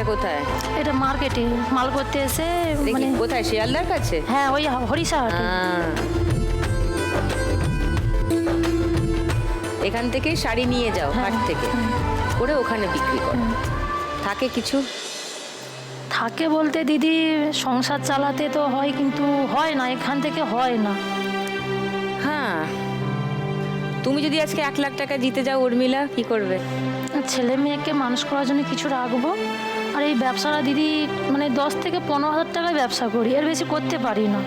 এটা কোথায়? এটা মার্কেটে মাল করতে এসে মানে কোথায়, শিয়ালদার কাছে? হ্যাঁ, ওই হরিষাহাটে। এখান থেকে শাড়ি নিয়ে যাও হাট থেকে, করে ওখানে বিক্রি করো। থাকে কিছু? থাকে বলতে দিদি, সংসার চালাতে তো হয়, কিন্তু হয় না, এখান থেকে হয় না। হ্যাঁ, তুমি যদি আজকে 1 লাখ টাকা জিতে যাও উর্মিলা, কি করবে? ছেলে মেয়েকে মানুষ করার জন্য কিছু রাখবো। আর এই ব্যবসাটা দিদি মানে 10 থেকে 15 হাজার টাকায় ব্যবসা করি, এর বেশি করতে পারি না।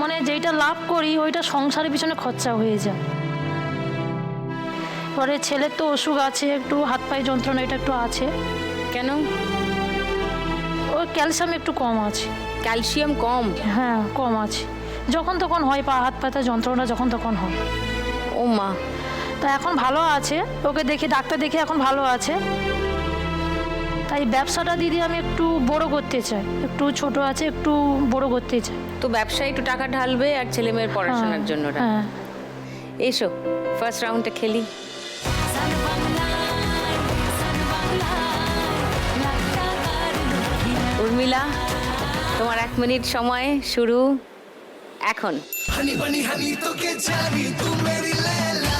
মানে যেইটা লাভ করি ওইটা সংসারের পিছনে খরচা হয়ে যায়। পরে ছেলের তো অসুখ আছে, একটু হাত পায়ে যন্ত্রণা এটা একটু আছে। কেন? ও ক্যালসিয়াম একটু কম আছে। ক্যালসিয়াম কম? হ্যাঁ, কম আছে, যখন তখন হয়, পা হাত পাতা যন্ত্রণা যখন তখন হয়। ও মা। তা এখন ভালো আছে, ওকে দেখে ডাক্তার দেখে এখন ভালো আছে। তাই ব্যবসাটা দিদি আমি একটু বড় করতে চাই, একটু ছোট আছে, একটু বড় করতে চাই। তো ব্যবসায় একটু টাকা ঢালবে আর ছেলে মেয়ের পড়াশোনার জন্য। হ্যাঁ, এসো ফার্স্ট রাউন্ডটা খেলি। উর্মিলা, তোমার 1 মিনিট সময় শুরু এখন। हनी बनी हनी तो के जानी तू मेरी लैला,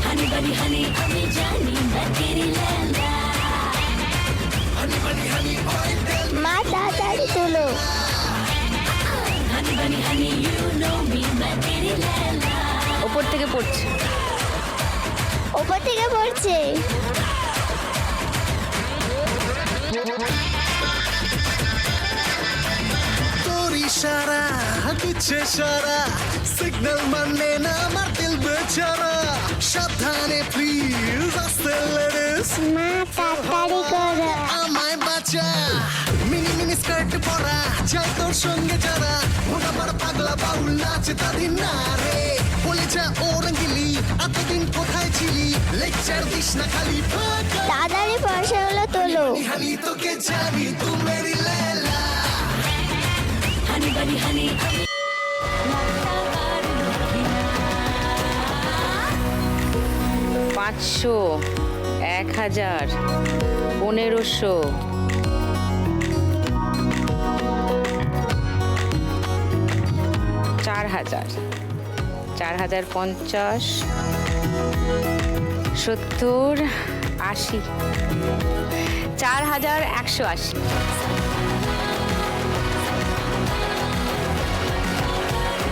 हनी बनी हनी हनी जानी मैं तेरी लैला, हनी बनी हनी ओए दिल माँ ताड़ाताड़ी তোলো। हनी बनी हनी यू नो मी मैं तेरी लैला। ওপর থেকে পড়ছে। ওপর থেকে পড়ছে। তোর ইশারা দিচ্ছে সারা, সিগন্যাল মানে না আমার দিল বেচারা, সাবধানে প্লিজ আস্তে লেডিস, মা তাড়াতাড়ি করো। আমায় বাঁচা, মিনি মিনি স্কার্ট পরা যায় তোর সঙ্গে যারা, ওটা বড় পাগলা বাউল নাচে তাদের না রে, বলে যা ও রঙ্গিলি এতদিন কোথায় ছিলি, লেকচার দিস না খালি ফাঁকা, তাড়াতাড়ি পয়সাগুলো তোলো। হানি তোকে জানি তু মেরি লেলা, হানি বানি হানি। 500, 1000, 1500, 4000, 4050, 70, 80, 4180।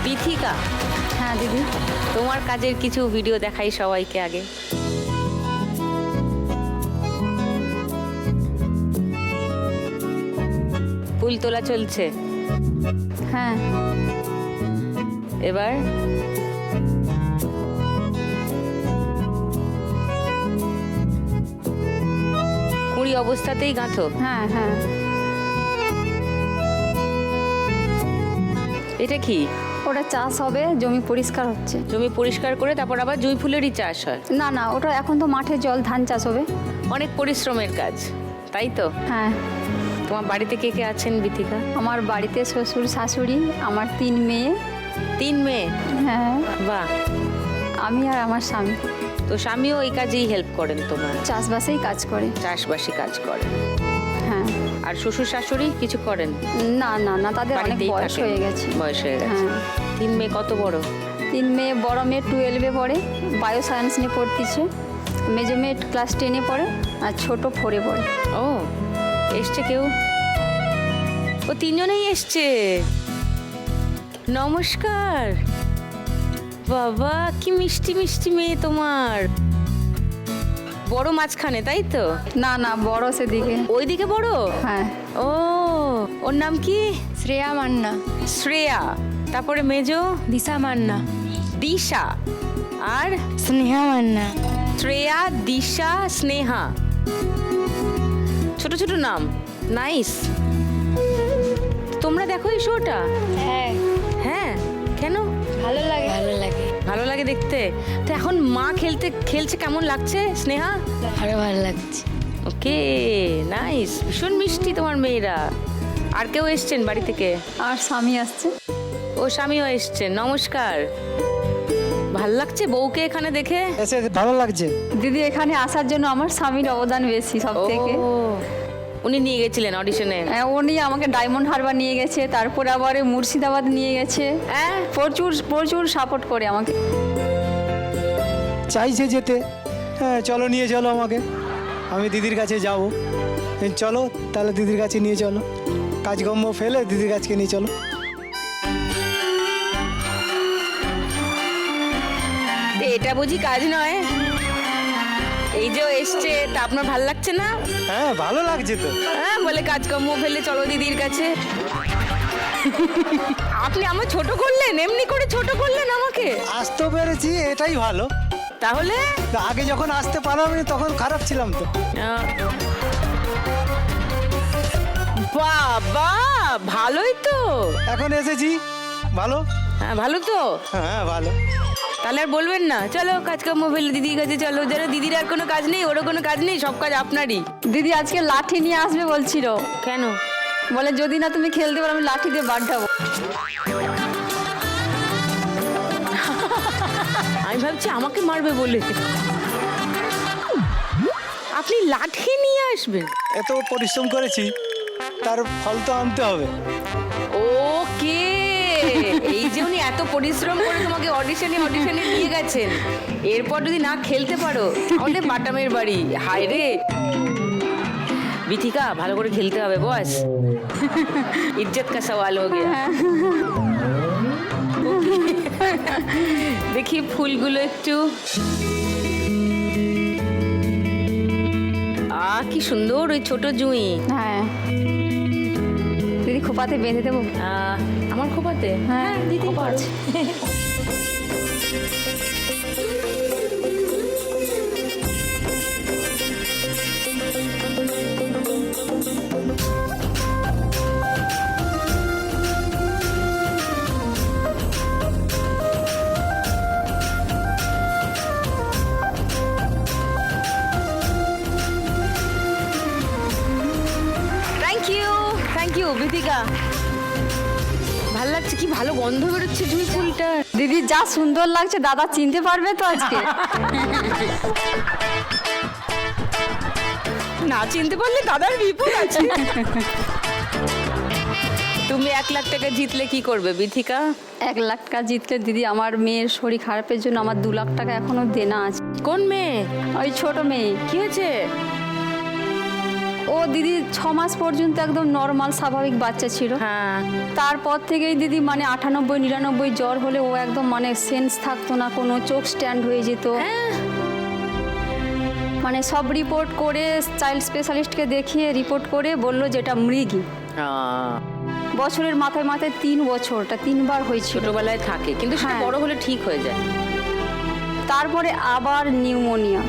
বিথিকা। হ্যাঁ দিদি। তোমার কাজের কিছু ভিডিও দেখাই সবাইকে আগে। ফুল তোলা চলছে। হ্যাঁ, এবার কুড়ি অবস্থাতেই গাঁথো। হ্যাঁ, হ্যাঁ। এটা কি? ওটা চাষ হবে, জমি পরিষ্কার হচ্ছে। জমি পরিষ্কার করে তারপর আবার জুঁই ফুলেরই চাষ হয়? না না, ওটা এখন তো মাঠে জল, ধান চাষ হবে। অনেক পরিশ্রমের কাজ, তাই তো? হ্যাঁ। তোমার বাড়িতে কে কে আছেন বিথিকা? আমার বাড়িতে শ্বশুর শাশুড়ি, আমার 3 মেয়ে। 3 মেয়ে? হ্যাঁ। বাহ। আমি আর আমার স্বামী। তো স্বামীও এই কাজেই হেল্প করেন তোমার? চাষবাসেই কাজ করে। চাষবাসী কাজ করেন। হ্যাঁ। আর শ্বশুর শাশুড়ি কিছু করেন? না না না, তাদের অনেক বাড়িতেই বয়স থাকেন? হয়ে গেছে। বয়স হয়ে গেছে। হ্যাঁ। 3 মেয়ে কত বড়? 3 মেয়ে, বড় মেয়ে 12-এ পড়ে, বায়ো সায়েন্স নিয়ে পড়তেছে। মেজো মেয়ে ক্লাস 10-এ পড়ে, আর ছোট 4-এ পড়ে। ও, এসছে কেউ? ও 3 জনেই এসছে। নমস্কার। বাবা, কি মিষ্টি মিষ্টি মেয়ে তোমার। বড় মাঝখানে, তাই তো? না না, বড় সেদিকে। ওইদিকে বড়? হ্যাঁ। ও, ওর নাম কি? শ্রেয়া মান্না। শ্রেয়া। তারপরে মেজো? দিশা মান্না। দিশা। আর? স্নেহা মান্না। শ্রেয়া, দিশা, স্নেহা। ছোট ছোট নাম, নাইস। তোমরা দেখো এই শোটা? হ্যাঁ, হ্যাঁ, কেন? ভালো লাগে। ভালো লাগে। ভালো লাগে দেখতে। তো এখন মা খেলছে কেমন লাগছে স্নেহা? আরো ভালো লাগছে। ওকে, নাইস। ভীষণ মিষ্টি তোমার মেয়েরা। আর কেউ এসছেন বাড়ি থেকে? আর স্বামী আসছে। ও, স্বামীও এসছেন। নমস্কার। ভাল লাগছে বউকে এখানে দেখে? এসে ভালো লাগছে। দিদি এখানে আসার জন্য আমার স্বামীর অবদান বেশি সব থেকে। ও, উনি নিয়ে গেছিলেন অডিশনে? উনি আমাকে ডায়মন্ড হারবার নিয়ে গেছে, তারপর আবার মুর্শিদাবাদ নিয়ে গেছে। হ্যাঁ, প্রচুর প্রচুর সাপোর্ট করে আমাকে। চাইছে যেতে, হ্যাঁ চলো নিয়ে চলো আমাকে, আমি দিদির কাছে যাব। চলো তাহলে দিদির কাছে নিয়ে চলো, কাজকর্ম ফেলে দিদির কাছকে নিয়ে চলো। এটা বুঝি কাজ নয়? এই যে ও এসছে, তা আপনার ভাল লাগছে না? হ্যাঁ ভালো লাগছে তো। হ্যাঁ, বলে কাজকর্ম ফেলে চলো দিদির কাছে। আপনি আমার ছোট করলেন, এমনি করে ছোট করলেন আমাকে। আসতে পেরেছি এটাই ভালো। তাহলে তো আগে যখন আসতে পারলাম তখন খারাপ ছিলাম তো। বাবা, ভালোই তো। এখন এসেছি, ভালো। হ্যাঁ, ভালো তো। হ্যাঁ ভালো। তাহলে আর বলবেন না, চলো কাজকর্ম ফেলে দিদির কাছে চলো। যেন দিদির আর কোনো কাজ নেই, ওরও কোনো কাজ নেই, সব কাজ আপনারই। দিদি আজকে লাঠি নিয়ে আসবে বলছিল। কেন? বলে যদি না তুমি খেলতে পারো আমি লাঠি দিয়ে বাড়াবো। আমি ভাবছি আমাকে মারবে বলে। আপনি লাঠি নিয়ে আসবেন? এত পরিশ্রম করেছি, তার ফল তো আনতে হবে। ওকে, এই যে উনি এত পরিশ্রম করে তোমাকে অডিশনে নিয়ে গেছেন, এরপর যদি না খেলতে পারো তাহলে বাটামের বাড়ি। হায় রে বিথিকা, ভালো করে খেলতে হবে বস। ইজ্জত কা সওয়াল হো গিয়া। দেখি ফুলগুলো একটু। কি সুন্দর ওই ছোট জুঁই। হ্যাঁ দিদি খোপাতে বেঁধে দেবো। আমার খোপাতে? হ্যাঁ দিদি পারছে। Thank you Bithika. ভাল লাগছে, কি ভালো গন্ধ বেরোচ্ছে জুঁই ফুলটা। দিদি যা সুন্দর লাগছে, দাদা চিনতে পারবে তো আজকে? না চিনতে পারলে দাদার বিপদ আছে। তুমি 1 লাখ টাকা জিতলে কি করবে বিথিকা? 1 লাখ টাকা জিতলে দিদি আমার মেয়ের শরীর খারাপের জন্য আমার 2 লাখ টাকা এখনো দেনা আছে। কোন মেয়ে? ওই ছোট মেয়ে। কি হয়েছে? ও দিদি 6 মাস পর্যন্ত একদম নর্মাল স্বাভাবিক বাচ্চা ছিল। হ্যাঁ, তারপর থেকেই দিদি মানে 98-99 জ্বর হলে ও একদম মানে সেন্স থাকতো না, কোনো চোখ স্ট্যান্ড হয়ে যেত। মানে সব রিপোর্ট করে চাইল্ড স্পেশালিস্টকে দেখিয়ে রিপোর্ট করে বলল যেটা মৃগী। বছরের মাথায় 3 বছরটা 3 বার হয়েছিল। ছোটবেলায় থাকে কিন্তু সেটা হ্যাঁ। বড় হলে ঠিক হয়ে যায়। তারপরে আবার নিউমোনিয়া।